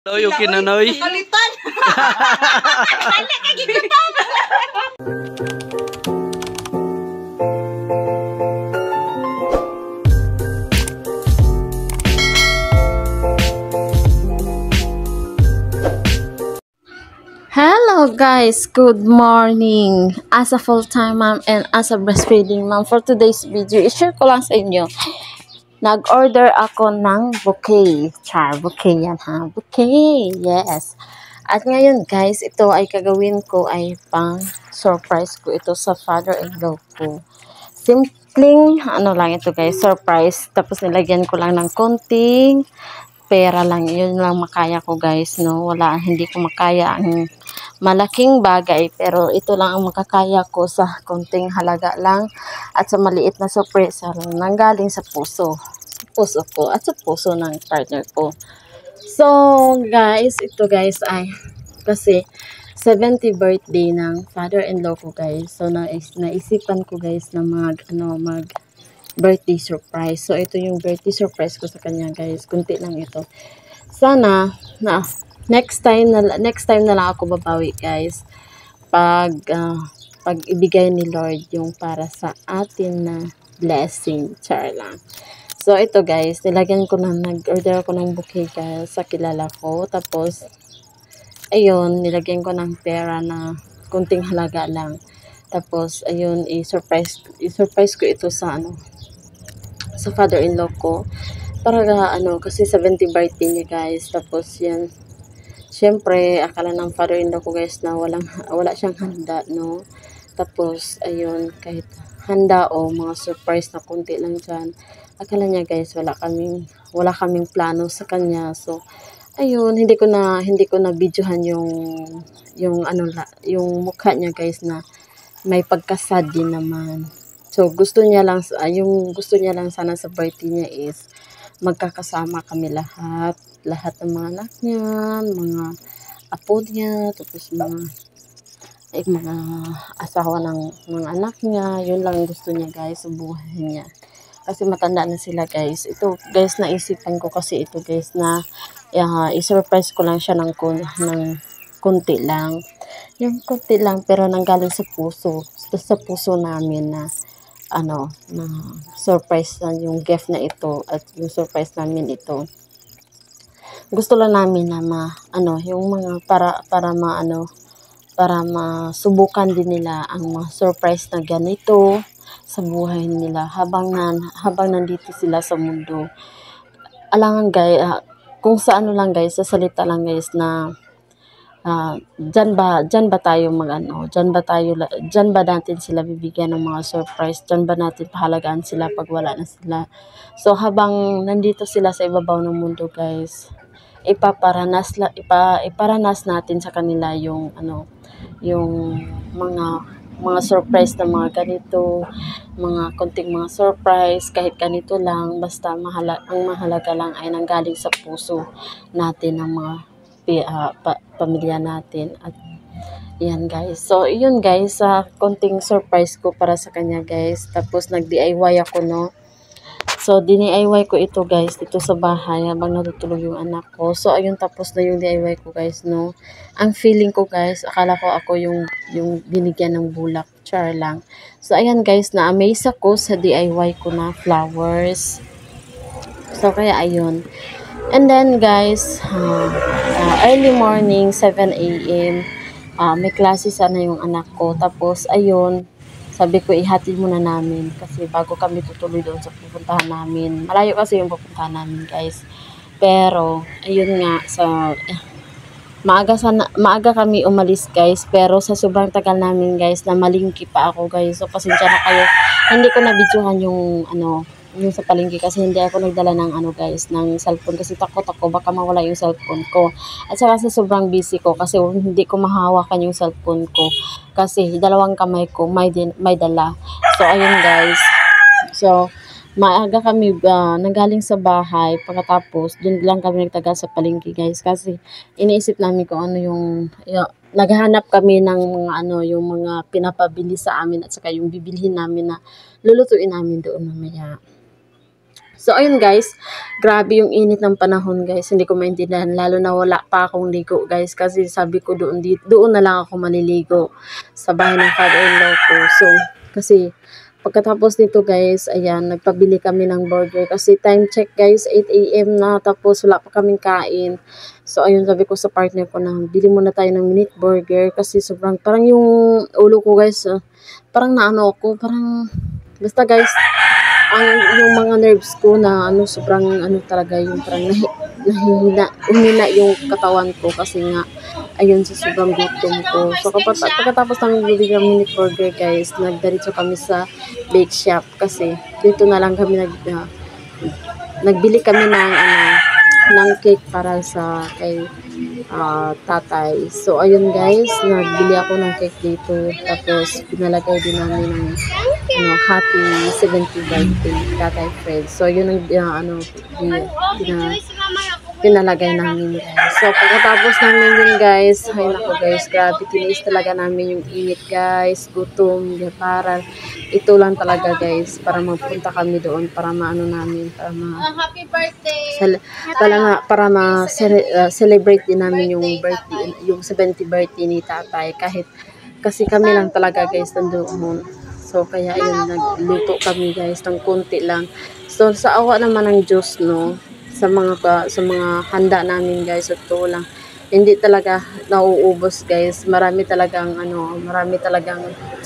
Noy, okay na Noy. Kalitan. Kali ka gigutan. Hello guys, good morning. As a full-time mom and as a breastfeeding mom, for today's video, i-share ko lang sa inyo. Nag-order ako ng bouquet. Bouquet yan ha. Bouquet, yes. At ngayon guys, ito ay kagawin ko ay pang surprise ko ito sa father-in-law ko. Simpleng, ano lang ito guys, surprise. Tapos nilagyan ko lang ng konting pera lang. Yun lang makaya ko guys, no. Wala, hindi ko makaya ang malaking bagay, pero ito lang ang makakaya ko sa konting halaga lang at sa maliit na sorpresa lang nanggaling sa puso ko at sa puso ng partner ko. So guys, ito guys ay kasi 70th birthday ng father-in-law ko guys. So naisipan ko guys na mag birthday surprise. So ito yung birthday surprise ko sa kanya guys. Kunti lang ito. Sana na next time na lang ako babawi guys pag ibigay ni Lord yung para sa atin na blessing. Char lang. So ito guys, nilagyan ko na, nag-order ako ng bouquet guys sa kilala ko. Tapos ayun, nilagyan ko ng pera na kunting halaga lang. Tapos ayun, i-surprise ko ito sa sa father-in-law ko para kasi 70th birthday niya guys. Tapos yan, syempre, akala ng father-in-law ko guys na wala siyang handa, no? Tapos, ayun, kahit handa o mga surprise na kunti lang dyan, akala niya guys, wala kaming plano sa kanya. So, ayun, hindi ko na videohan yung mukha niya guys na may pagkasad din naman. So, gusto niya lang sana sa birthday niya is magkakasama kami lahat ng mga anak niya, mga apo niya, tapos mga asawa ng mga anak niya. Yun lang gusto niya guys sa buhay niya. Kasi matanda na sila guys. Ito guys, naisipan ko kasi ito guys na i-surprise ko lang siya ng kunti lang. Yung kunti lang pero nanggaling sa puso. Sa puso namin na na surprise na yung gift na ito at yung surprise namin ito. Gusto lang namin na yung mga para masubukan din nila ang mga surprise na ganito sa buhay nila habang nandito sila sa mundo. Alangan guys, kung sa lang guys, sa salita lang guys na dyan ba tayo dyan ba natin sila bibigyan ng mga surprise, dyan ba natin pahalagaan sila pag wala na sila. So habang nandito sila sa ibabaw ng mundo guys, iparanas natin sa kanila yung mga surprise na mga ganito, mga konting mga surprise, kahit ganito lang, basta ang mahalaga lang ay nanggaling sa puso natin ng mga pamilya natin. At yan guys, so yun guys, konting surprise ko para sa kanya guys. Tapos nag-DIY ako, no. So DIY ko ito guys dito sa bahay habang natutulog yung anak ko. So ayun, tapos na yung DIY ko guys, no. Ang feeling ko guys, akala ko ako yung binigyan ng bulak. Char lang. So ayan guys, na-amaze ako sa DIY ko na flowers. So kaya ayun. And then guys, early morning, 7 a.m. May klase sana yung anak ko. Tapos ayun, sabi ko ihatid muna namin kasi bago kami tutuloy doon sa pupuntahan namin. Malayo kasi yung pupuntahan namin guys. Pero ayun nga, maaga kami umalis guys, pero sa sobrang tagal namin guys na malingki pa ako guys. So pasensya na kayo. Hindi ko na videohan yung sa palengke kasi hindi ako nagdala ng guys, ng cellphone kasi takot ako baka mawala yung cellphone ko. At saka sa sobrang busy ko kasi hindi ko mahawakan yung cellphone ko kasi dalawang kamay ko may dala. So ayun guys. So maaga kami nanggaling sa bahay, pagkatapos dun lang kami nagtagal sa palengke guys kasi iniisip namin kung naghahanap kami ng mga yung mga pinapabili sa amin at saka yung bibilhin namin na lulutuin namin doon mamaya. So, ayun guys, grabe yung init ng panahon guys. Hindi ko maintindihan, lalo na wala pa akong ligo guys. Kasi sabi ko doon na lang ako maliligo sa bahay ng father-in-law ko. So, kasi pagkatapos nito guys, ayan, nagpabili kami ng burger. Kasi time check guys, 8 AM na, tapos wala pa kaming kain. So, ayun, sabi ko sa partner ko na, bili muna tayo ng minute burger. Kasi sobrang, parang yung ulo ko guys, parang naano ako, parang, basta guys, yung mga nerves ko na sobrang talaga yung parang umina yung katawan ko kasi nga ayun sa sobrang gutom ko. So pagkatapos namin bili ng minute burger guys, nagdiretso kami sa bake shop kasi dito na lang kami nagbili kami ng cake para sa kay tatay. So ayun guys, nagbili ako ng cake dito, tapos pinalagay din namin ng happy 70th birthday tatay Fred. So yun ang pinalagay namin guys. So pagkatapos namin din guys, ay nako guys, grabe, tiniis talaga namin yung init guys, gutom, para ito lang talaga guys, para magpunta kami doon, para Happy birthday! para celebrate din namin yung birthday, yung 70th birthday ni tatay, kasi kami lang talaga guys nandoon. So kaya ayun, nagluto kami guys ng konti lang. So sa awa naman ng Diyos sa mga handa namin guys, ito lang, hindi talaga nauubos guys. Marami talagang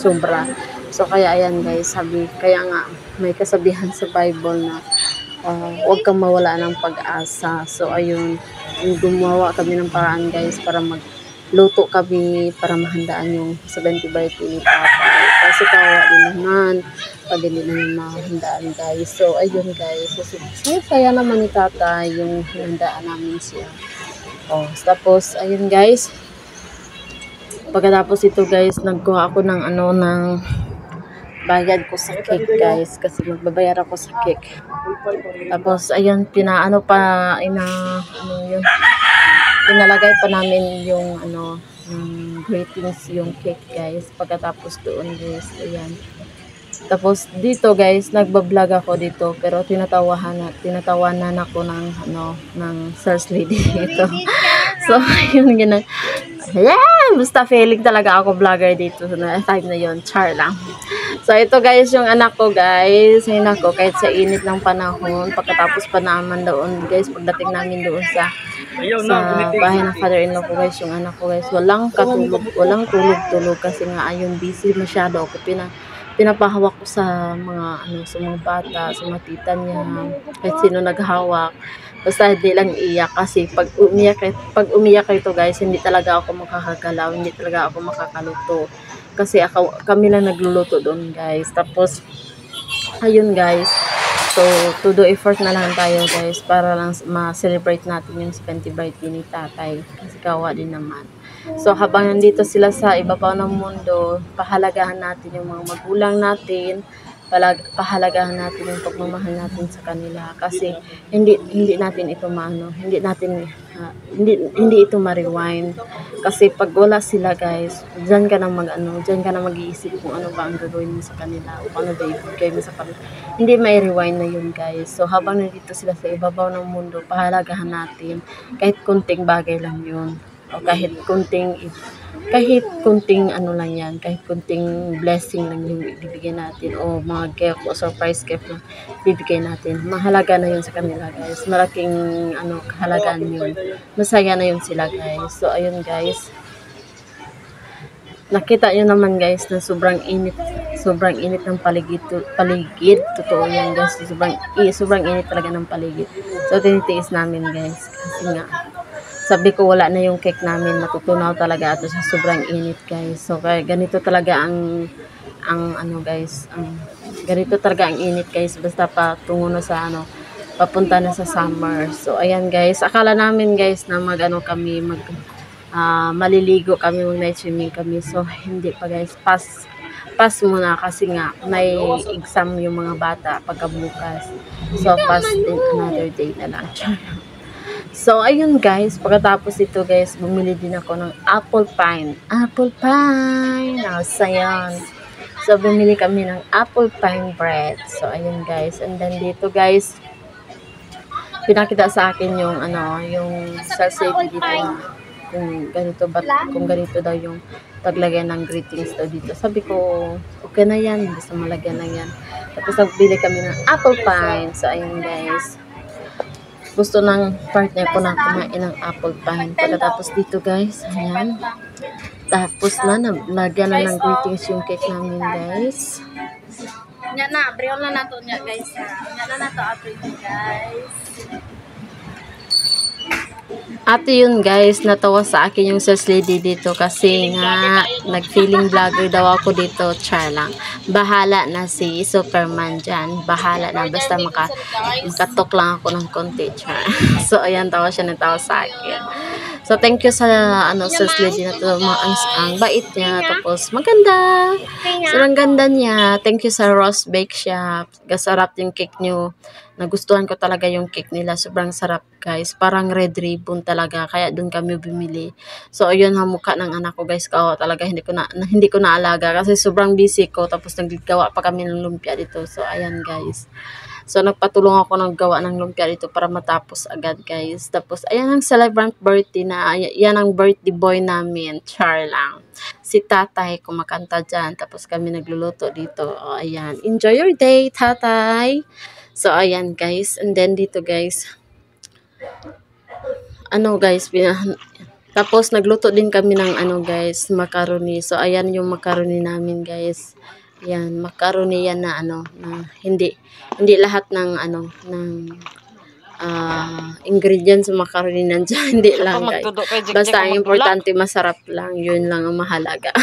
sobra. So kaya ayan guys, kaya nga may kasabihan sa Bible na huwag kang mawala ng pag-asa. So ayun, gumawa kami ng paraan guys para magluto kami para mahandaan yung 70th birthday ni Papa. Kasi kawa din naman pag hindi naman mahandaan guys. So ayun guys, saya naman ni Tata yung handaan namin siya. Tapos ayun guys, pagkatapos ito guys, nagkuha ako ng bayad ko sa cake guys, kasi magbabayar ako sa cake. Tapos ayun, pinalagay pa namin yung greetings yung cake guys. Pagkatapos doon guys, ayan. Tapos dito guys, nagba-vlog ako dito, pero tinatawanan ako ng sales lady dito. So ayun, basta feeling talaga ako vlogger dito na time na yon, char lang. So ito guys, yung anak ko guys, kahit sa init ng panahon, pagkatapos pa naman doon guys, pagdating namin doon sa bahay ng father-in-law ko guys, yung anak ko guys, walang tulog kasi nga ayun, busy masyado ako. Pinapahawak ko sa mga bata, sa mga tita niya, kahit sino naghawak. Basta hindi lang iyak, kasi pag umiyak ito guys, hindi talaga ako makakagalaw, hindi talaga ako makakaluto. Kasi kami lang nagluluto doon guys. Tapos ayun guys, so todo effort na lang tayo guys para lang ma-celebrate natin yung 70th birthday ni tatay, kasi kawa din naman. So habang nandito sila sa ibabaw ng mundo, pahalagahan natin yung mga magulang natin, pahalagahan natin yung pagmamahal natin sa kanila, kasi hindi natin ito hindi ito ma-rewind. Kasi pag wala sila guys, diyan ka na mag-iisip kung ano ba ang gagawin mo sa kanila, o paano ba ibigay mo sa kanila. Hindi may rewind na yun guys. So habang nandito sila sa ibabaw ng mundo, pahalagahan natin kahit kunting bagay lang yun, o kahit kunting lang yan, kahit kunting blessing lang yung ibibigay natin, o mga gift o surprise gift na bibigay natin. Mahalaga na yun sa kanila guys, malaking kahalagaan yun, masaya na yun sila guys. So ayun guys, nakita nyo naman guys na sobrang init ng paligid. Totoo yan guys, sobrang init talaga ng paligid. So tinitiis namin guys, kasi nga sabi ko, wala na yung cake namin, matutunaw talaga ito sa sobrang init guys. So kaya ganito talaga ang ganito talaga ang init guys, basta patungo na sa papunta na sa summer. So ayan guys, akala namin guys na maliligo kami, mag-night swimming kami. So hindi pa guys, pass muna, kasi nga may exam yung mga bata pagkabukas. So pass din, another day na lang. So ayun guys, pagkatapos ito guys, bumili din ako ng apple pie. So ayan, so bumili kami ng apple pie bread. So ayun guys, and then dito guys, pinakita sa akin yung ano, yung sales lady dito na kung ganito ba, kung ganito daw yung paglagay ng greetings daw dito. Sabi ko, okay na yan, basta malagyan na yan. Tapos nagbili kami ng apple pie. So ayun guys, gusto ng partner ko na kumain ng apple pie. Pagkatapos dito guys, ayan. Tapos na, lagyan na ng greetings yung cake namin guys. Nya na, briol na nato nya guys. Nya na nato apple guys. At yun guys, natawa sa akin yung sales lady dito kasi nga nag-feeling vlogger daw ako dito. Char lang. Bahala na si Superman dyan. Bahala na. Basta makatok lang ako ng konti. Char. So ayan, tawa siya ng tawa sa akin. So thank you sa ano sales lady na to. Ang bait niya. Tapos maganda. Sobrang ganda niya. Thank you sa Rose Bake Shop. Gasarap yung cake niyo. Nagustuhan ko talaga yung cake nila. Sobrang sarap guys. Parang red ribbon talaga. Kaya doon kami bumili. So ayun ang mukha ng anak ko guys. Kawa talaga hindi ko naalaga kasi sobrang busy ko. Tapos naggawa pa kami ng lumpia dito. So ayan guys. So nagpatulong ako ng gawa ng lumpia dito para matapos agad guys. Tapos ayan ang celebrant birthday na. Yan ang birthday boy namin. Char lang. Si tatay kumakanta dyan. Tapos kami nagluluto dito. O ayan. Enjoy your day tatay. So ayan guys. And then dito guys. Ano guys. Tapos nagluto din kami ng ano guys. Macaroni. So ayan yung macaroni namin guys. Yan, macaroni yan na ano, na hindi lahat ng ano, ng ingredients sa macaroni nandiyan, hindi lang guys. Basta ang importante masarap lang, yun lang ang mahalaga.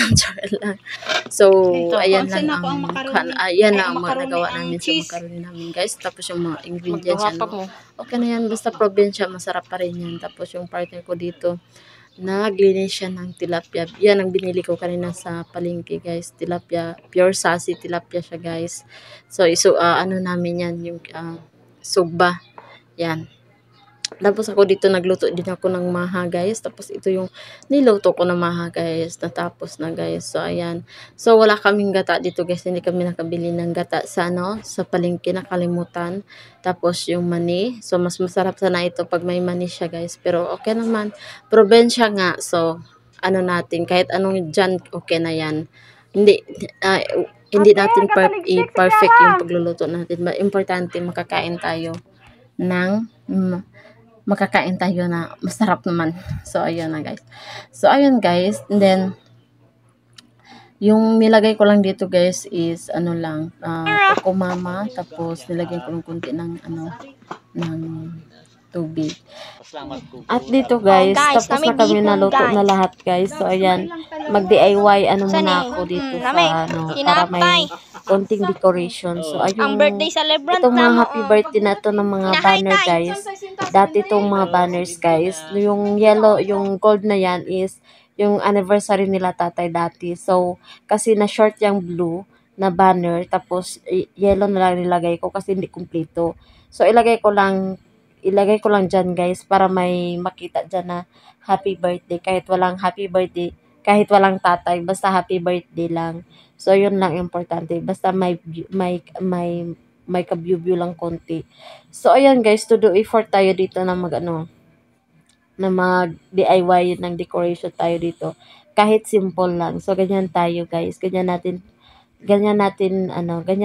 lang. So, ayan lang ang ayan ang nagawa namin sa macaroni namin guys. Tapos yung mga ingredients ano, okay na yan, basta probinsya, masarap pa rin yan. Tapos yung partner ko dito, naglinis siya ng tilapia. Yan ang binili ko kanina sa palengke guys. Tilapia, pure sassy tilapia siya guys. So ano namin yan, yung sugba. Yan. Tapos ako dito nagluto din ako ng maha guys. Tapos ito yung niluto ko ng maha guys. Natapos na guys. So ayan. So wala kaming gata dito guys. Hindi kami nakabili ng gata sa ano, sa palengke, nakalimutan. Tapos yung mani. So mas masarap sana ito pag may mani siya guys. Pero okay naman. Probensya nga. So ano natin, kahit anong dyan, okay na yan. Hindi natin perfect yung pagluluto natin. But importante makakain tayo na masarap naman. So, ayun na guys. So, ayun guys. And then, yung nilagay ko lang dito guys is, ano lang, kukumama. Tapos, nilagay ko ng kunti ng, ano, ng tubig. At dito guys, tapos na kami naluto na lahat guys. So, ayan, mag-DIY, ano muna ako dito sa, ano, para may konting decoration. So, ayun, itong mga happy birthday na to ng mga banner guys. Dati itong mga banners guys. Yung yellow, yung gold na yan is yung anniversary nila tatay dati. So, kasi na short yung blue na banner. Tapos, yellow na lang nilagay ko kasi hindi kumpleto. So, ilagay ko lang dyan guys para may makita dyan na happy birthday. Kahit walang happy birthday, kahit walang tatay, basta happy birthday lang. So, yun lang importante. Basta may ka-view lang konti. So, ayan guys, to do effort tayo dito na mag-DIY ng decoration tayo dito. Kahit simple lang. So, ganyan tayo guys. Ganyan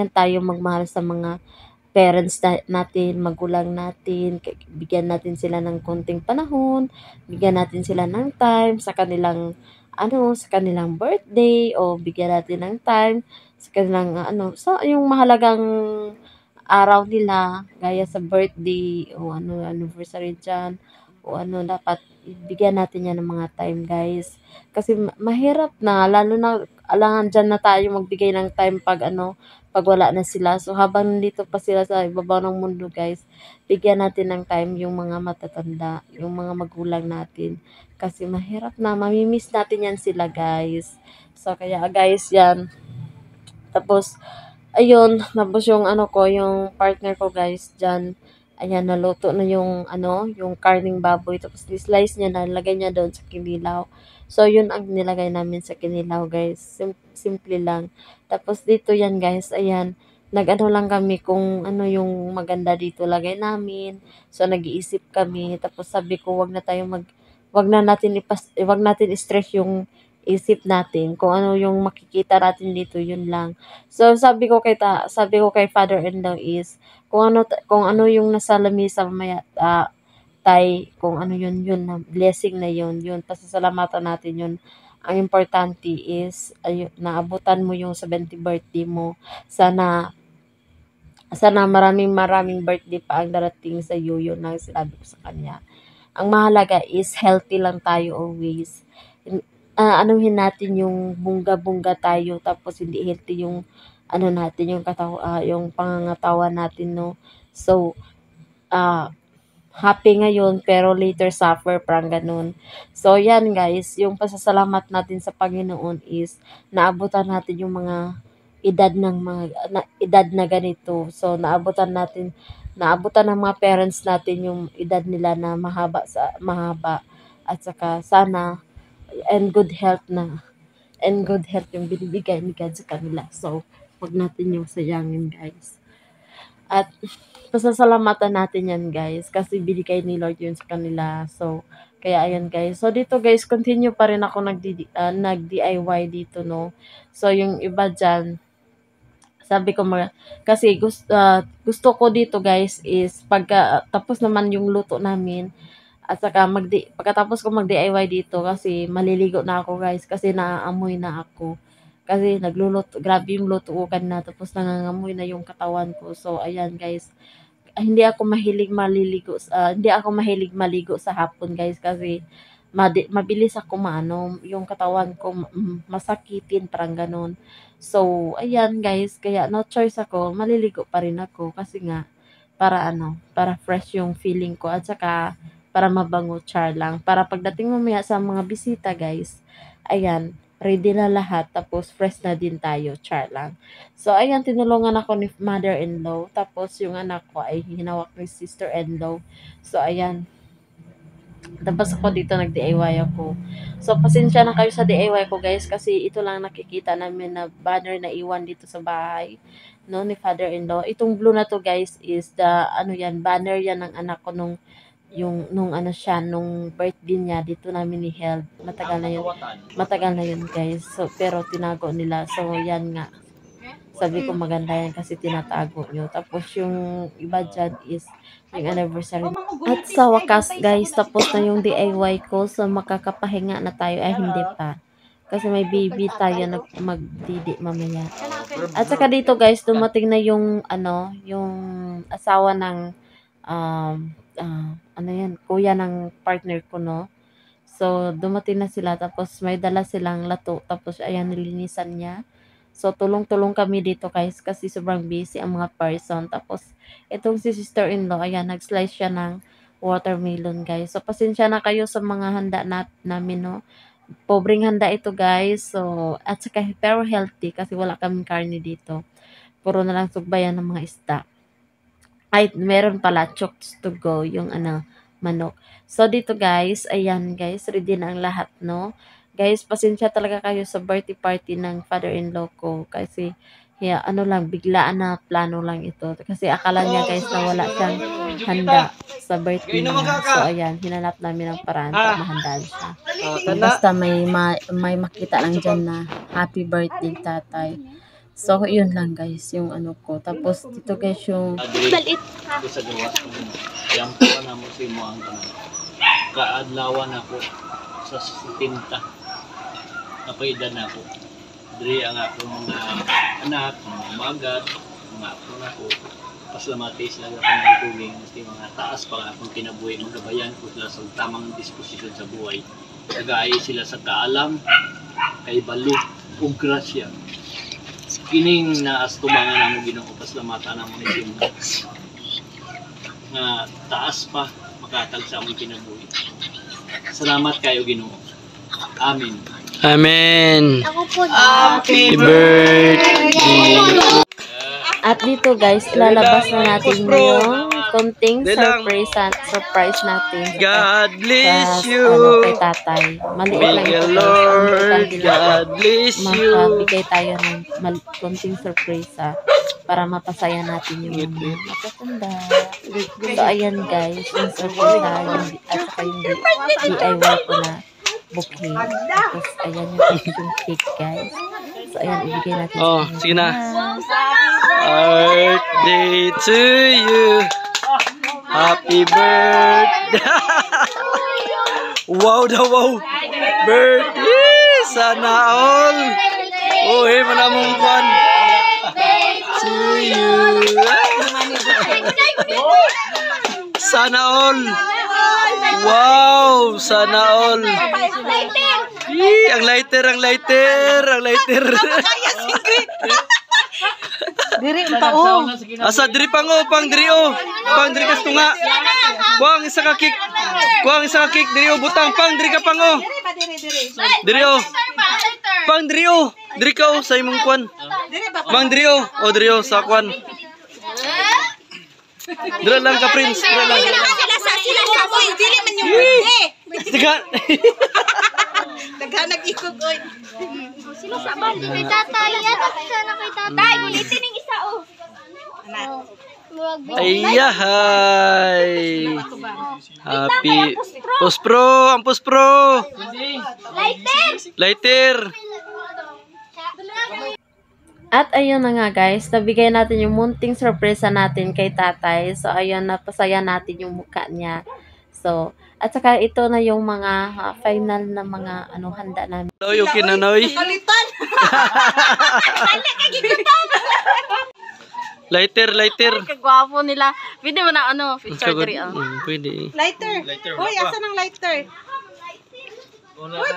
tayo magmahal sa mga parents natin, magulang natin, bigyan natin sila ng konting panahon, bigyan natin sila ng time sa kanilang birthday, o bigyan natin ng time sa kanilang sa yung mahalagang araw nila, gaya sa birthday o anniversary dyan, o dapat bigyan natin yan ng mga time guys. Kasi mahirap na, lalo na alangan dyan na tayo magbigay ng time pag wala na sila. So, habang nandito pa sila sa ibabaw ng mundo, guys, bigyan natin ng time yung mga matatanda, yung mga magulang natin. Kasi mahirap na, mamimiss natin yan sila, guys. So, kaya, guys, yan. Tapos, ayun, tapos yung yung partner ko, guys, dyan, ayan, naluto na yung karning baboy. Tapos, slice niya na, lagay niya doon sa kinilaw. So, yun ang nilagay namin sa kinilaw, guys. Simple lang. Tapos, dito yan, guys, ayan, nag-ano lang kami kung ano yung maganda dito lagay namin. So nag-iisip kami tapos sabi ko wag natin i-stress yung isip natin kung ano yung makikita natin dito yun lang. So sabi ko kay father-in-law is kung ano yung nasa lamesa mamaya kung ano yun na blessing na yun pasasalamatan natin yun. Ang importante is naabutan mo yung 70th birthday mo. Sana maraming maraming birthday pa ang darating sa iyo, yun ang sinabi ko sa kanya. Ang mahalaga is healthy lang tayo always. Anuhin natin yung bungga-bungga tayo tapos hindi healthy yung ano natin yung pangangatawan natin, no. So happy ngayon pero later suffer, parang ganun. So yan guys, yung pasasalamat natin sa Panginoon is naabutan natin yung mga edad na ganito. So naabutan ng mga parents natin yung edad nila na mahaba at saka sana and good health yung binibigay ni God sa kanila. So wag natin yung sayangin guys. At pasasalamatan natin yan guys kasi binigay ni Lord yun sa kanila. So kaya ayan guys. So dito guys, continue pa rin ako nag-DIY dito, no. So yung iba dyan, sabi ko kasi gusto ko dito guys is pagka tapos naman yung luto namin at saka pagkatapos ko mag-DIY dito kasi maliligo na ako guys kasi naaamoy na ako. Kasi grabe yung luto ko kanina tapos nangangamoy na yung katawan ko. So ayan guys, hindi ako mahilig maligo sa hapon guys kasi mabilis ako yung katawan ko masakitin, parang ganun. So ayan guys, kaya no choice ako, maliligo pa rin ako kasi nga para fresh yung feeling ko at saka para mabango, char lang. Para pagdating mamaya sa mga bisita guys, ayan, ready na lahat tapos fresh na din tayo, char lang. So ayan, tinulungan ako ni mother-in-law tapos yung anak ko ay hinawak ni sister-in-law. So ayan, tapos ako dito nag-DIY ako. So pasensya na kayo sa DIY ko guys kasi ito lang nakikita namin na banner na iwan dito sa bahay, no, ni father-in-law. Itong blue na to guys is banner yan ng anak ko nung birthday niya dito namin ni held. Matagal na yun guys. So pero tinago nila. So yan nga. Sabi ko maganda yan kasi tinatago nyo. Tapos yung iba dyan is yung anniversary. At sa wakas guys, tapos na yung DIY ko. So makakapahinga na tayo. Ay hindi pa. Kasi may baby tayo na magdidi mamaya. At saka dito guys, dumating na yung asawa ng kuya ng partner ko, no. So dumating na sila tapos may dala silang lato tapos ayan nilinisan niya. So tulong-tulong kami dito guys kasi sobrang busy ang mga person. Tapos itong si sister-in-law, ayan nag-slice siya ng watermelon guys. So pasensya na kayo sa mga handa namin, no. Pobreng handa ito guys. So at saka pero healthy kasi wala kaming karne dito. Puro na lang sugbayan ng mga isda. Ay, meron pala chokes to go yung manok. So dito guys, ayan guys, ready na ang lahat, no. Guys, pasensya talaga kayo sa birthday party ng father-in-law ko kasi biglaan na plano lang ito. Kasi akala niya guys na wala siyang handa sa birthday niya. So ayan, hinanap namin ang paraan para mahandaan siya. Basta may makita lang dyan na happy birthday tatay. So yun lang guys, yung ko. Tapos dito guys yung Balit. Ito sa gawa ko nun. Yang pa na mo si mo ang kaadlawan ako sa sintinta. Napaida na ako. Diri ang akong mga anak, mga magad, mga apo na ko. Paslamatis na ako ng tubig. Kasi mga taas pa akong kinabuhi. Magabayan ko sila sa tamang disposisyon sa buhay. Nag-aay sila sa kaalam, kay balo, o grasya. Kining na astubangan na mo Ginoo, paslamatan na mo ni Ginoo. Nga taas pa makatag sa among kinabuhi. Salamat kayo Ginoo. Amen. Amen. Ako po. Happy birthday. at dito guys, ilalabas na natin yung konting surprise natin God bless sa you. kay tatay. Maliit lang May ito. Lord, God bless you. Makabigay tayo ng konting surprise. para mapasaya natin yung mga matatanda. So, ayan guys, yung surprise at saka yung DIY ko na bouquet. Tapos, ayan yung cake guys. So, ayan, ibigay natin Oh, sa sige na. Birthday to you. Happy birthday. Wow daw, wow. Birthday. Sana all. Oh, hey, manamong kwan. To you. Sana all. Wow, sana all. Ang lighter, ang lighter, ang lighter. Diri pa oh. Asa diri pango, pang diri o. Pang diri kas tunga. Kuang isa ka kick. Kuang isa ka kick diri o butang pang diri ka pango. Diri o. Pang diri o. Diri ka o sa imong kwan. Pang diri o. O diri o sa kwan. Dira lang ka prince, dira lang. Sila sa boy, dili man yung birthday. Tiga. Naghanag ikog oy. Sila sa bandi kay tatay. Yata sana kay tatay. Gulitin ng isa oh. Ayahay. Happy Puspro, ang Puspro. Lighter! Lighter. At ayun na nga guys, nabigay natin yung munting sorpresa natin kay tatay. So ayun, napasaya natin yung mukha niya. So, at saka ito na yung mga final na mga handa namin. Noy, okay na Noy. Lighter, lighter. Kagwapo nila. Pwede mo na picture diri Pwede. Lighter. Uy, asa ng lighter? Uy,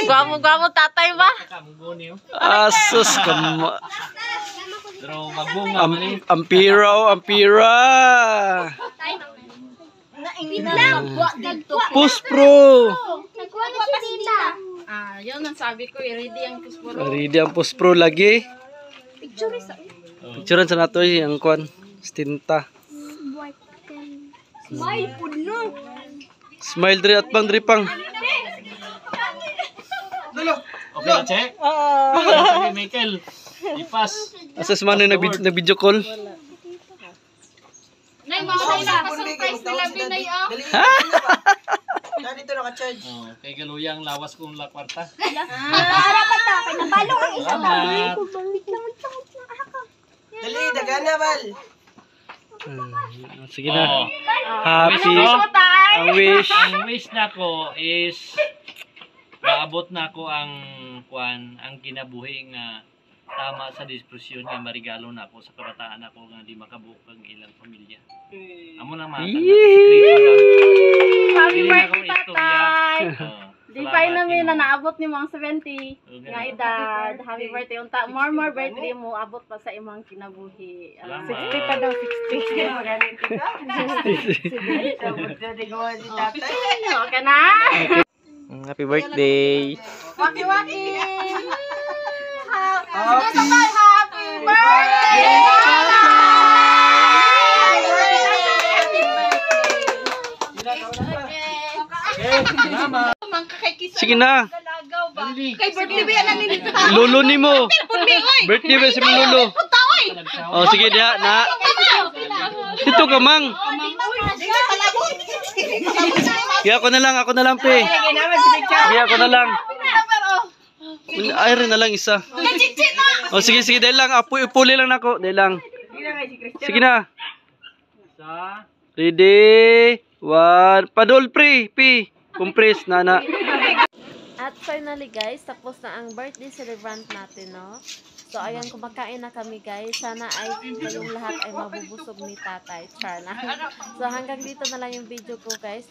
Gwapo tatay ba? Asus kama. Pero magbunga man eh. Ampira, ampira. Naingit lang. Puspro. Nagkuha na si tita. Yun ang sabi ko, ready ang puspuro. Ready ang Puspro lagi. Picture sa Picturean sa nato ang kwan. Stinta. smile po no. Smile diri at pang diri pang. Okay, check. Sige, Michael. Ipas. Asa man nag-video call. Nay, mga nila pa-surprise nila binay oh. Dito naka-charge. Oh, kay galuyang lawas kong la kwarta. Harapan ta kay nabalo ang isa ba. Salamat. Dali, dagana bal. Sige na. Oh. Happy. Ang wish. Ang wish nako is maabot na ko ang ang kinabuhi nga tama sa diskusyon nga marigalo na ako sa kabataan ako nga di makabuok ang ilang pamilya. Amo na mata. Happy birthday tatay! Di pa Salamat, namin na Ginoo. naabot ni mga 70 nga edad. Happy birthday unta. More birthday mo abot pa sa imong kinabuhi. Salamat. 60 pa daw 60. Okay na? Happy birthday. Waki-waki! Happy birthday! Sige na. Kay birthday ba yan ni Lolo nimo. Birthday ba si mong lolo? Oh, sige diha na. Dito ka mang. Ako na lang pe. Ako na lang. Ay rin na lang isa. Oh, sige dahil lang ipuli lang nako, dahil lang. Sige na. Ready? One. Padol pre, pi. Compress nana. At finally guys, tapos na ang birthday celebrant natin, no? So ayan, kumakain na kami guys. Sana ay kayong lahat ay mabubusog ni tatay. Char na. So hanggang dito na lang yung video ko guys.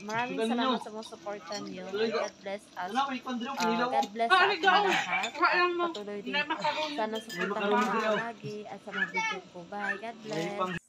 Maraming salamat sa mga supportan nyo. God bless us. God bless sa ating lahat. At patuloy din. Sana supportan mo lagi at sa mga video ko. Bye. God bless.